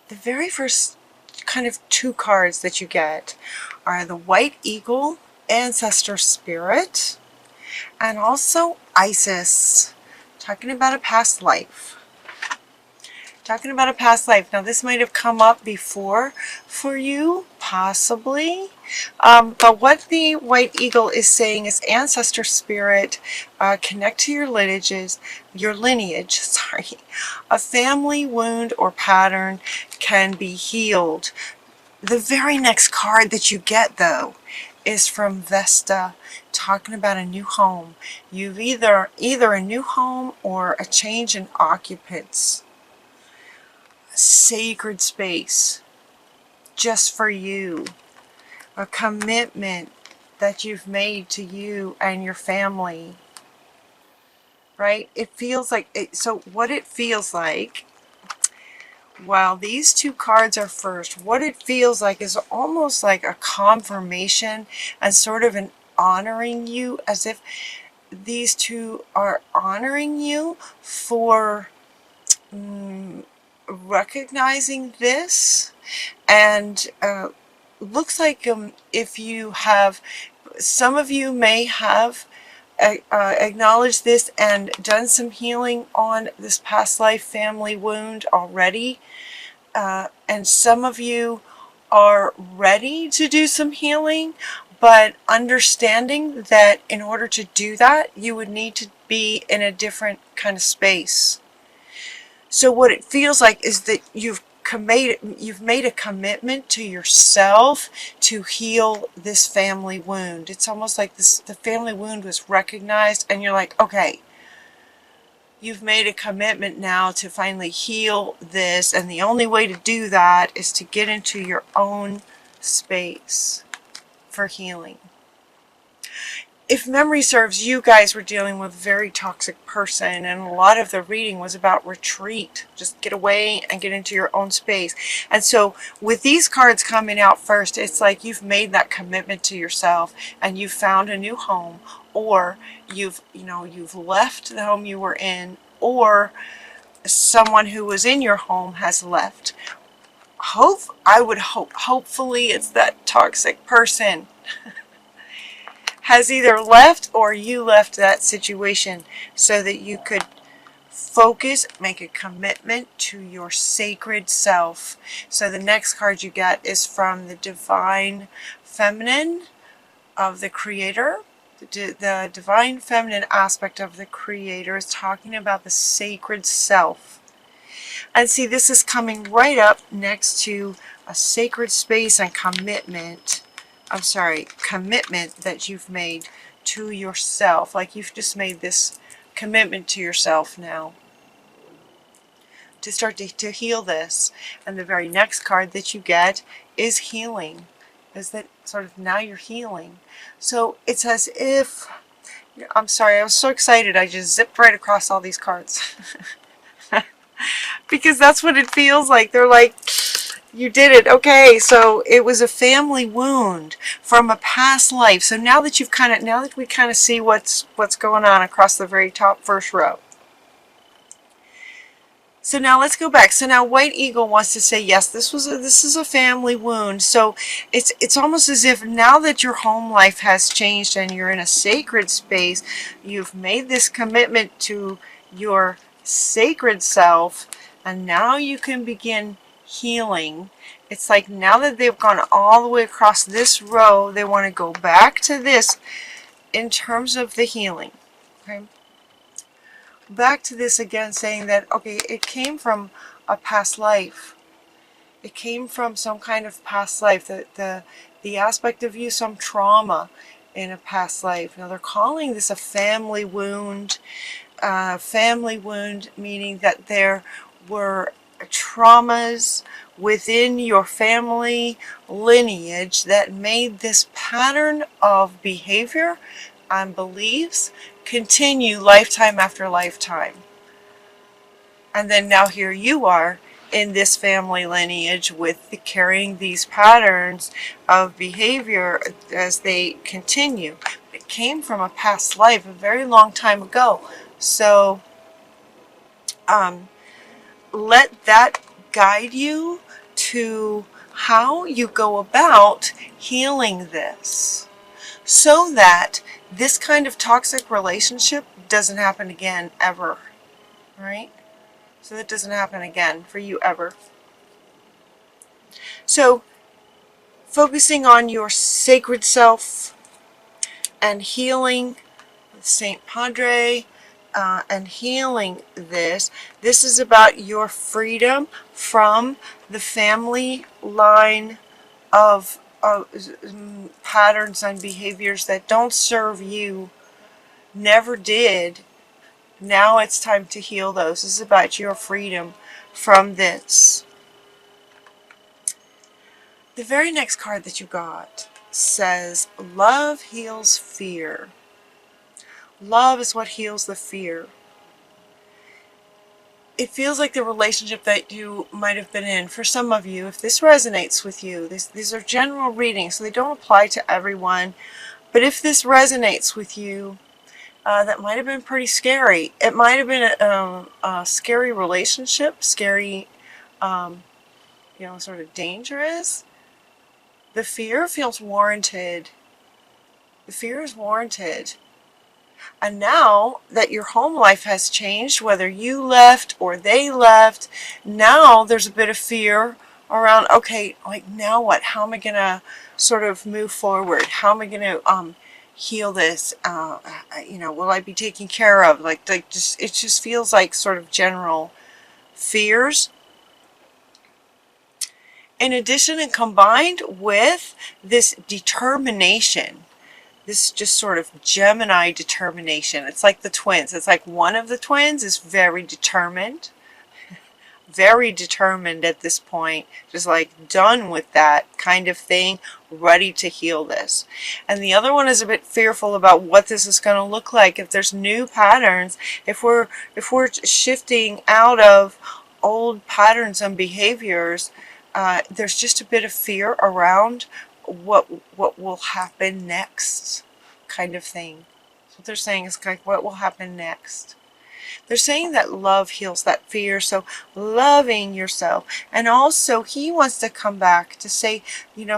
the very first kind of two cards that you get are the White Eagle, Ancestor Spirit, and also Isis, talking about a past life. Talking about a past life. Now, this might have come up before for you, possibly. But what the White Eagle is saying is ancestor spirit, connect to your lineage, sorry. A family wound or pattern can be healed. The very next card that you get, though, is from Vesta, talking about a new home. You've either a new home or a change in occupants. Sacred space just for you, a commitment that you've made to you and your family, right? It feels like it. So what it feels like, while these two cards are first, what it feels like is almost like a confirmation and sort of an honoring you, as if these two are honoring you for recognizing this. And looks like if you have, some of you may have acknowledged this and done some healing on this past life family wound already, and some of you are ready to do some healing, but understanding that in order to do that you would need to be in a different kind of space. So what it feels like is that you've made a commitment to yourself to heal this family wound. It's almost like the family wound was recognized and you're like, okay, you've made a commitment now to finally heal this, and the only way to do that is to get into your own space for healing. If memory serves, you guys were dealing with a very toxic person, and a lot of the reading was about retreat. Just get away and get into your own space. And so with these cards coming out first, it's like you've made that commitment to yourself and you've found a new home, or you've left the home you were in, or someone who was in your home has left. Hopefully it's that toxic person has either left or you left that situation so that you could focus, make a commitment to your sacred self. So the next card you get is from the Divine Feminine of the Creator. The Divine Feminine aspect of the Creator is talking about the sacred self. And see, this is coming right up next to a sacred space and commitment that you've made to yourself. Like you've just made this commitment to yourself now to start to heal this. And the very next card that you get is healing. Is that sort of now you're healing. So it's as if, I'm sorry, I was so excited I just zipped right across all these cards. Because that's what it feels like. They're like, you did it. Okay, so it was a family wound from a past life. So now that we kind of see what's going on across the very top first row. So now let's go back. So now White Eagle wants to say, yes, this is a family wound. So it's almost as if now that your home life has changed and you're in a sacred space, you've made this commitment to your sacred self, and now you can begin healing. It's like now that they've gone all the way across this row, they want to go back to this in terms of the healing. Okay, back to this again, saying that, okay, it came from a past life. It came from some kind of past life, the aspect of you, some trauma in a past life. Now they're calling this a family wound. Family wound meaning that there were traumas within your family lineage that made this pattern of behavior and beliefs continue lifetime after lifetime. And then now here you are in this family lineage with carrying these patterns of behavior as they continue. It came from a past life a very long time ago. So let that guide you to how you go about healing this, so that this kind of toxic relationship doesn't happen again ever, right? So that doesn't happen again for you ever. So focusing on your sacred self and healing Saint Padre, and healing this. This is about your freedom from the family line of patterns and behaviors that don't serve you, never did. Now it's time to heal those. This is about your freedom from this. The very next card that you got says, love heals fear. Love is what heals the fear. It feels like the relationship that you might have been in, for some of you, if this resonates with you, these are general readings, so they don't apply to everyone, but if this resonates with you, that might have been pretty scary. It might have been a scary relationship, scary, sort of dangerous. The fear feels warranted. The fear is warranted. And now that your home life has changed, whether you left or they left, now there's a bit of fear around, okay, like now what? How am I going to sort of move forward? How am I going to heal this? Will I be taken care of? It just feels like sort of general fears. In addition, and combined with this determination, this just sort of Gemini determination. It's like the twins. It's like one of the twins is very determined at this point, just like done with that kind of thing, ready to heal this. And the other one is a bit fearful about what this is going to look like, if there's new patterns, if we're shifting out of old patterns and behaviors. There's just a bit of fear around what will happen next, kind of thing. So what they're saying is like, what will happen next? They're saying that love heals that fear, so loving yourself. And also he wants to come back to say,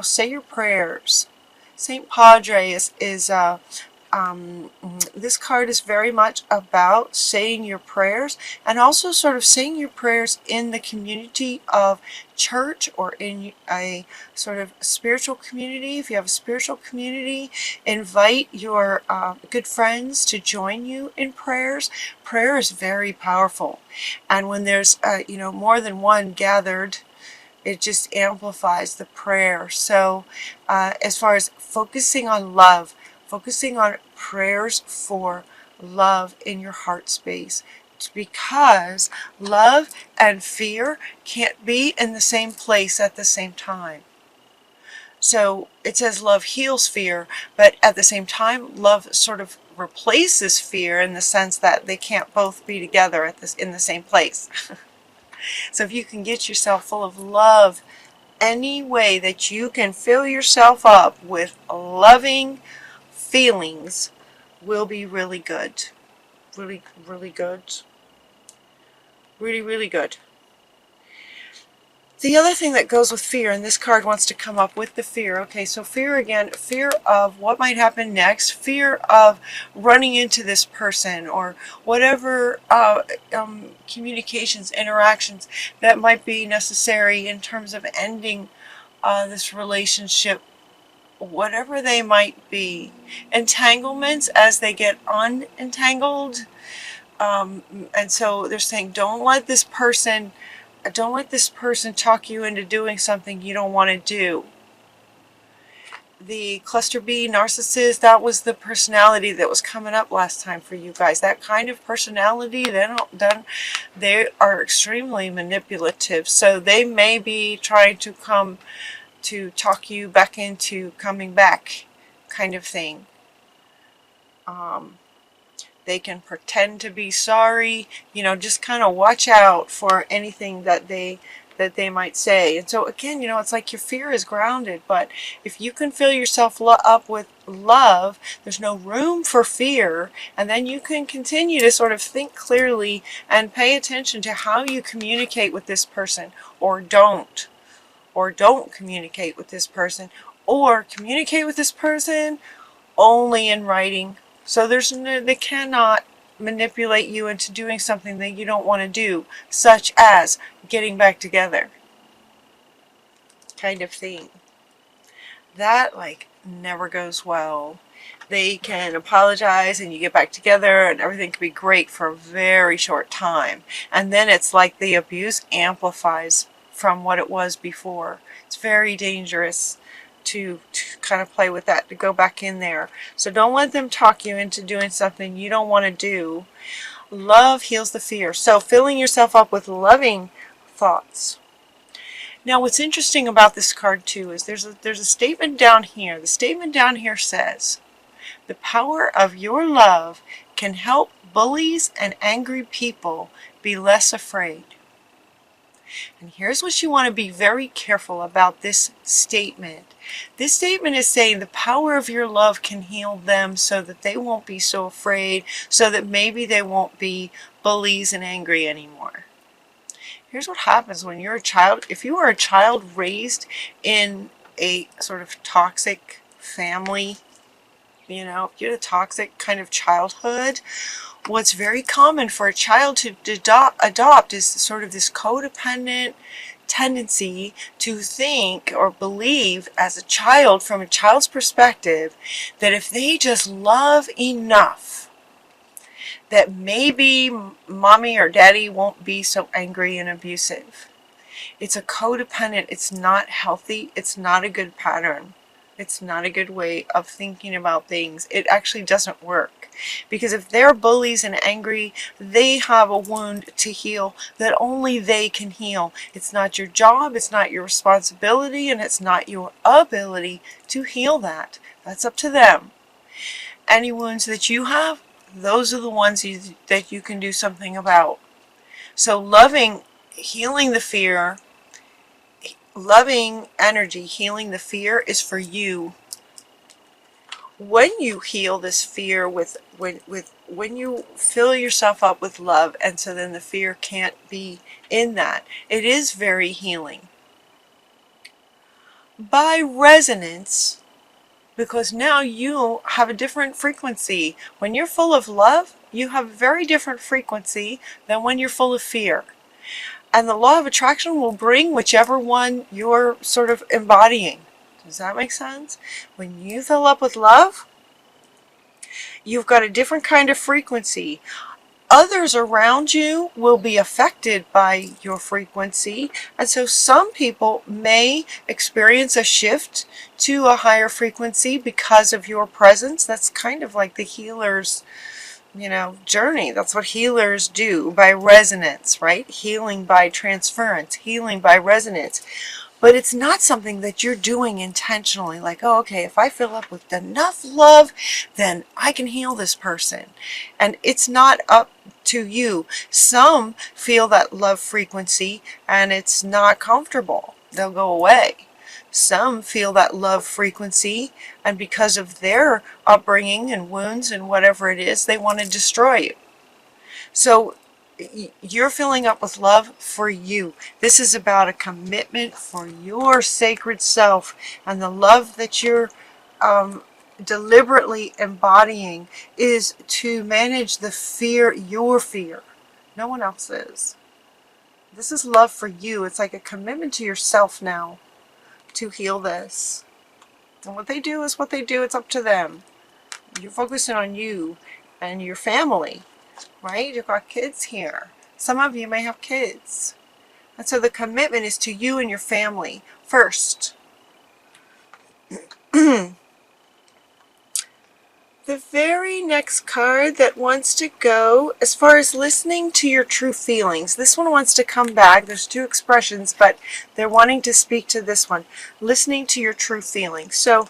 say your prayers. Saint Padre is this card is very much about saying your prayers, and also sort of saying your prayers in the community of church, or in a sort of spiritual community. If you have a spiritual community, invite your good friends to join you in prayers. Prayer is very powerful, and when there's more than one gathered, it just amplifies the prayer. So as far as focusing on love, focusing on prayers for love in your heart space, because love and fear can't be in the same place at the same time. So it says love heals fear, but at the same time, love sort of replaces fear, in the sense that they can't both be together in the same place. So if you can get yourself full of love, any way that you can fill yourself up with loving feelings will be really good. Really, really good. Really, really good. The other thing that goes with fear, and this card wants to come up with the fear. Okay, so fear again, fear of what might happen next, fear of running into this person, or whatever communications, interactions that might be necessary in terms of ending this relationship, whatever they might be. Entanglements as they get unentangled. And so they're saying, don't let this person talk you into doing something you don't want to do. The cluster B narcissist, that was the personality that was coming up last time for you guys. That kind of personality, they are extremely manipulative. So they may be trying to come to talk you back into coming back, kind of thing. They can pretend to be sorry, just kind of watch out for anything that they that they might say. And so again, you know, it's like your fear is grounded, but if you can fill yourself up with love, there's no room for fear, and then you can continue to sort of think clearly and pay attention to how you communicate with this person, or don't communicate with this person, or communicate with this person only in writing. So they cannot manipulate you into doing something that you don't want to do, such as getting back together, kind of thing. That like never goes well. They can apologize and you get back together and everything can be great for a very short time, and then it's like the abuse amplifies from what it was before. It's very dangerous to kind of play with that, to go back in there. So don't let them talk you into doing something you don't want to do. Love heals the fear. So filling yourself up with loving thoughts. Now what's interesting about this card too is there's a statement down here. The statement down here says, the power of your love can help bullies and angry people be less afraid. And here's what you want to be very careful about this statement. This statement is saying the power of your love can heal them so that they won't be so afraid, so that maybe they won't be bullies and angry anymore. Here's what happens when you're a child. If you are a child raised in a sort of toxic family, you know, if you had a toxic kind of childhood, what's very common for a child to adopt is sort of this codependent tendency to think or believe as a child, from a child's perspective, that if they just love enough, that maybe mommy or daddy won't be so angry and abusive. It's a codependent, it's not healthy, it's not a good pattern. It's not a good way of thinking about things. It actually doesn't work. Because if they're bullies and angry, they have a wound to heal that only they can heal. It's not your job, it's not your responsibility, and it's not your ability to heal that. That's up to them. Any wounds that you have, those are the ones that you can do something about. So healing the fear, loving energy, healing the fear is for you. When you heal this fear when you fill yourself up with love, and so then the fear can't be in that, it is very healing. By resonance, because now you have a different frequency. When you're full of love, you have a very different frequency than when you're full of fear. And the law of attraction will bring whichever one you're sort of embodying. Does that make sense? When you fill up with love, you've got a different kind of frequency. Others around you will be affected by your frequency. And so some people may experience a shift to a higher frequency because of your presence. That's kind of like the healer's journey. That's what healers do, by resonance, right? Healing by transference, healing by resonance. But it's not something that you're doing intentionally, like, oh, okay, if I fill up with enough love, then I can heal this person. And it's not up to you. Some feel that love frequency and it's not comfortable. They'll go away. Some feel that love frequency, and because of their upbringing and wounds and whatever it is, they want to destroy you. So you're filling up with love for you. This is about a commitment for your sacred self, and the love that you're deliberately embodying is to manage the fear, your fear. No one else's. This is love for you. It's like a commitment to yourself now to heal this. And what they do is what they do. It's up to them. You're focusing on you and your family, right? You've got kids here. Some of you may have kids. And so the commitment is to you and your family first. The very next card that wants to go, as far as listening to your true feelings, this one wants to come back. There's two expressions, but they're wanting to speak to this one. Listening to your true feelings. So,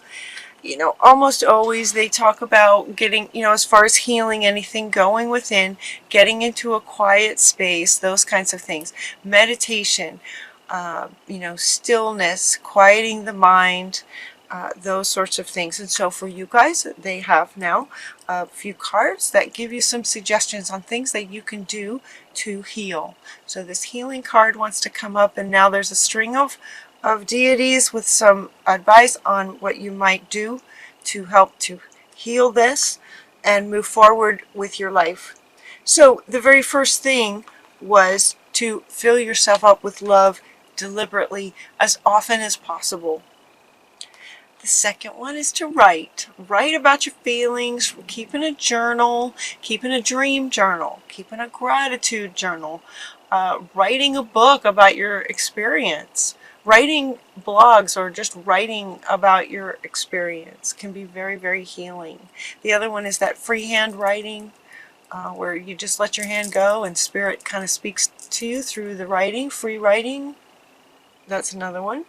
almost always they talk about getting, as far as healing anything, going within, getting into a quiet space, those kinds of things. Meditation. stillness, quieting the mind, those sorts of things. And so for you guys, they have now a few cards that give you some suggestions on things that you can do to heal. So this healing card wants to come up, and now there's a string of deities with some advice on what you might do to help to heal this and move forward with your life. So the very first thing was to fill yourself up with love deliberately as often as possible. The second one is to write. Write about your feelings, keeping a journal, keeping a dream journal, keeping a gratitude journal, writing a book about your experience. Writing blogs or just writing about your experience can be very, very healing. The other one is that freehand writing, where you just let your hand go and spirit kind of speaks to you through the writing, free writing. That's another one.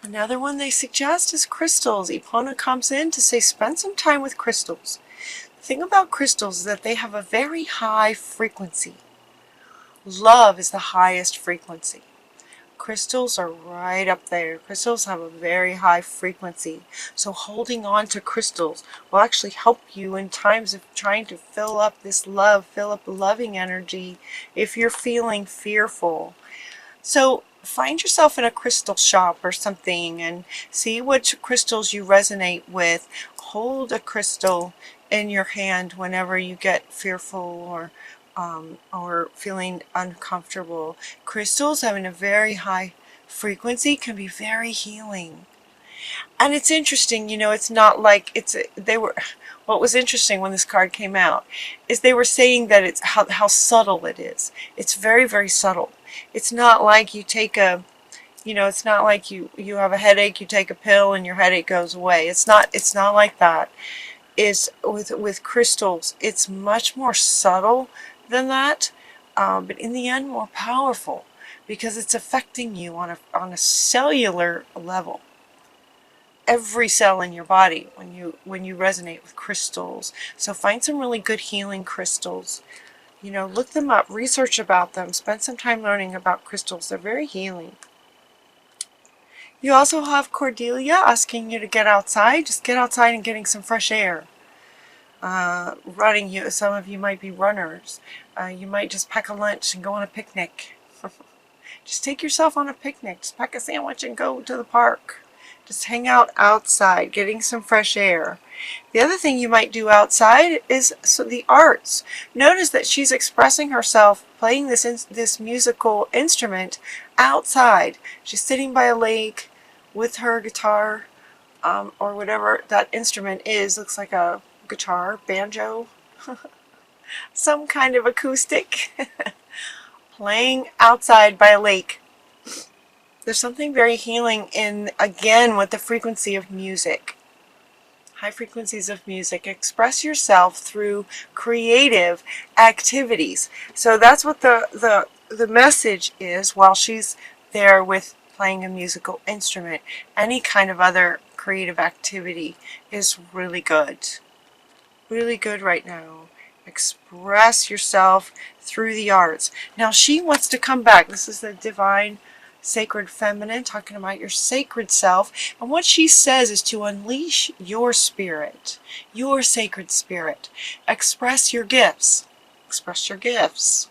Another one they suggest is crystals. Ipona comes in to say spend some time with crystals. The thing about crystals is that they have a very high frequency. Love is the highest frequency. Crystals are right up there. Crystals have a very high frequency. So holding on to crystals will actually help you in times of trying to fill up this love, fill up loving energy if you're feeling fearful. So find yourself in a crystal shop or something and see which crystals you resonate with. Hold a crystal in your hand whenever you get fearful or feeling uncomfortable. Crystals having a very high frequency can be very healing. And it's interesting, it's not like what was interesting when this card came out is they were saying that it's how subtle it is. It's very, very subtle. It's not like you take it's not like you have a headache, you take a pill and your headache goes away. It's not like that. Is with crystals, it's much more subtle than that, but in the end more powerful because it's affecting you on a cellular level. Every cell in your body when you resonate with crystals. So find some really good healing crystals. Look them up, research about them, spend some time learning about crystals. They're very healing. You also have Cordelia asking you to get outside. Just get outside and getting some fresh air. Running, some of you might be runners. You might just pack a lunch and go on a picnic. Just take yourself on a picnic. Just pack a sandwich and go to the park. Just hang out outside, getting some fresh air. The other thing you might do outside is the arts. Notice that she's expressing herself playing this musical instrument outside. She's sitting by a lake with her guitar or whatever that instrument is. Looks like a guitar, banjo, some kind of acoustic, playing outside by a lake. There's something very healing again, with the frequency of music. High frequencies of music. Express yourself through creative activities. So that's what the message is while she's there with playing a musical instrument. Any kind of other creative activity is really good. Really good right now. Express yourself through the arts. Now she wants to come back. This is the divine sacred feminine talking about your sacred self, and what she says is to unleash your spirit, your sacred spirit. Express your gifts. Express your gifts.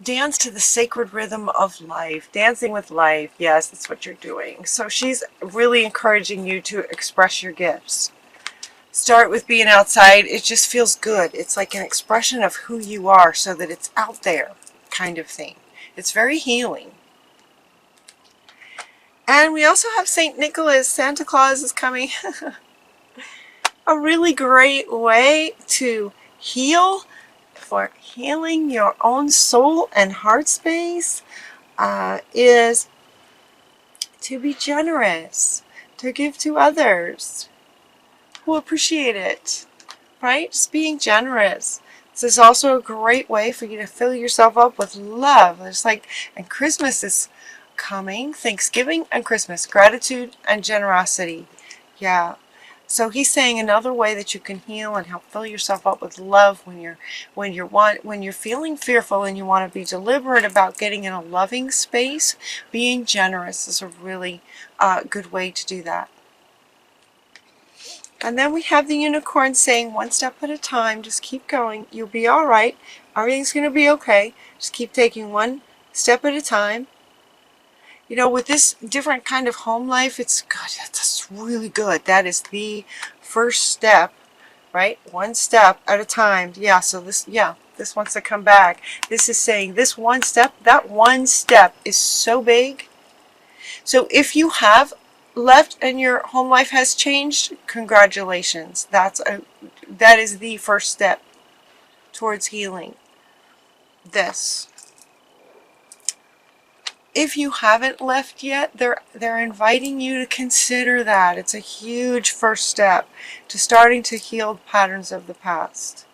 Dance to the sacred rhythm of life. Dancing with life. Yes, that's what you're doing. So she's really encouraging you to express your gifts. Start with being outside. It just feels good. It's like an expression of who you are so that it's out there kind of thing. It's very healing. And we also have St. Nicholas. Santa Claus is coming. A really great way to heal, for healing your own soul and heart space, is to be generous, to give to others who appreciate it, right? Just being generous. This is also a great way for you to fill yourself up with love. And Christmas is coming. Thanksgiving and Christmas. Gratitude and generosity. Yeah. So he's saying another way that you can heal and help fill yourself up with love when you're feeling fearful and you want to be deliberate about getting in a loving space. Being generous is a really good way to do that. And then we have the unicorn saying, one step at a time, just keep going. You'll be all right. Everything's going to be okay. Just keep taking one step at a time. You know, with this different kind of home life, it's good. That's really good. That is the first step, right? One step at a time. Yeah, so this wants to come back. This is saying this one step, that one step is so big. So if you have left and your home life has changed, congratulations. That is the first step towards healing this. If you haven't left yet, they're inviting you to consider that. It's a huge first step to starting to heal patterns of the past.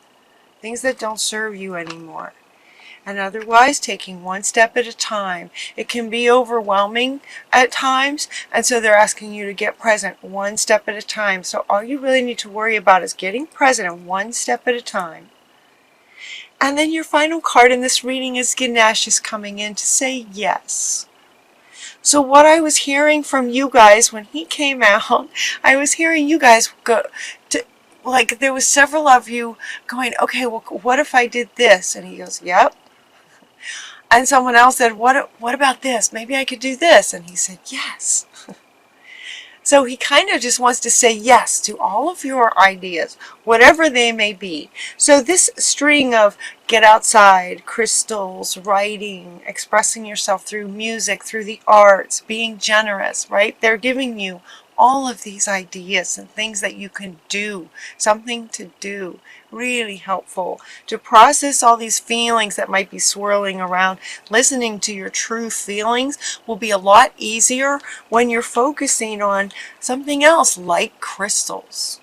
Things that don't serve you anymore. And otherwise, taking one step at a time. It can be overwhelming at times, and so they're asking you to get present one step at a time. So all you really need to worry about is getting present one step at a time. And then your final card in this reading is Ganesh is coming in to say yes. So what I was hearing from you guys when he came out, I was hearing you guys go to, like, there was several of you going, okay, well, what if I did this? And he goes, yep. And someone else said, what about this? Maybe I could do this. And he said, yes. So he kind of just wants to say yes to all of your ideas, whatever they may be. So this string of get outside, crystals, writing, expressing yourself through music, through the arts, being generous, right? They're giving you all of these ideas and things that you can do, something to do. Really helpful to process all these feelings that might be swirling around. Listening to your true feelings will be a lot easier when you're focusing on something else like crystals.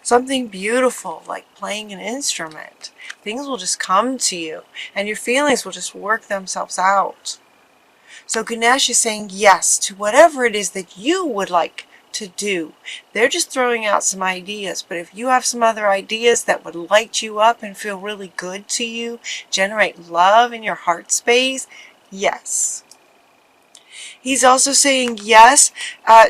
Something beautiful like playing an instrument. Things will just come to you and your feelings will just work themselves out. So Ganesh is saying yes to whatever it is that you would like to do. They're just throwing out some ideas, but if you have some other ideas that would light you up and feel really good to you, generate love in your heart space, yes. He's also saying yes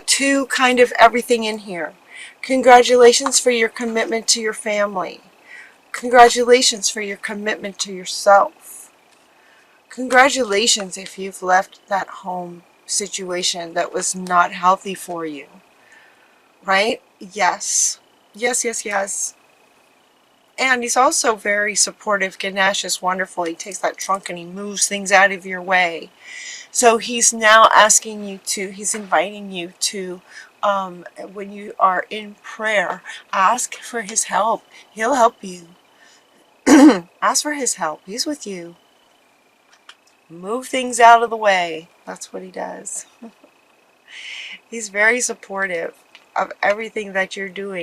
to kind of everything in here. Congratulations for your commitment to your family. Congratulations for your commitment to yourself. Congratulations if you've left that home situation that was not healthy for you. Right? Yes. Yes, yes, yes. And he's also very supportive. Ganesh is wonderful. He takes that trunk and he moves things out of your way. So he's now asking you to, he's inviting you to, when you are in prayer, ask for his help. He'll help you. Ask for his help. He's with you. Move things out of the way. That's what he does. He's very supportive of everything that you're doing.